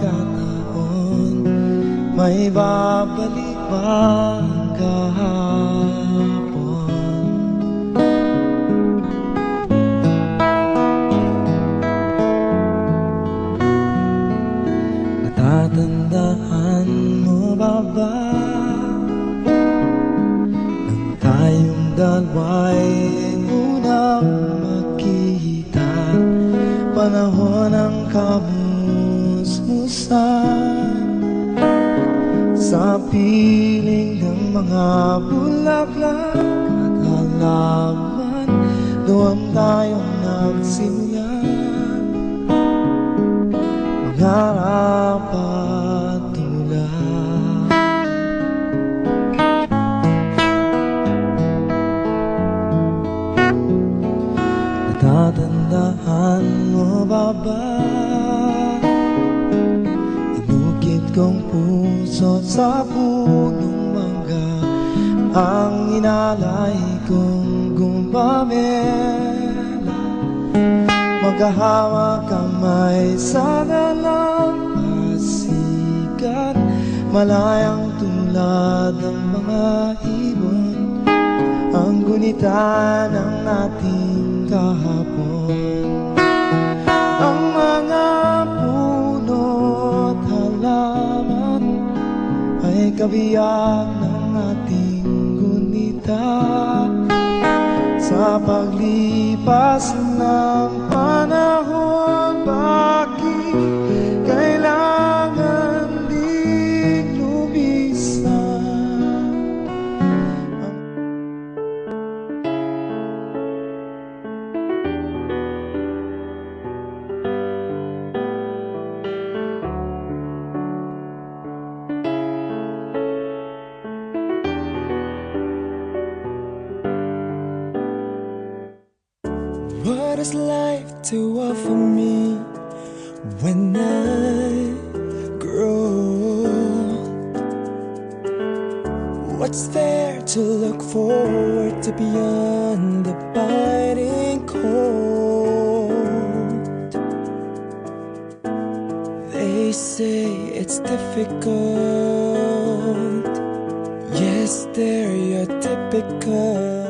pagkakataon, may babalik bang kahapon? Natatandaan mo ba nang tayong dalawa'y unang magkita, panahon ng kamusmusan, sa piling ng mga bulaklak at halaman, doon tayong nagsimula mangarap at tulad. Natatandaan mo ba inukit kong puso sa punong mangga, ang inalay kong gumamela, magkahawak kamay sa dalampasigan, malayang tulad ng mga ibon, ang gunita ng ating kahapon. Ang mga puno't halaman ay kabiyak ng ating gunita, sa paglipas ng panahon, bakit kailangan ding lumisan? What is life to offer me when I grow? What's there to look forward to beyond the biting cold? They say it's difficult. Yes, they're your typical.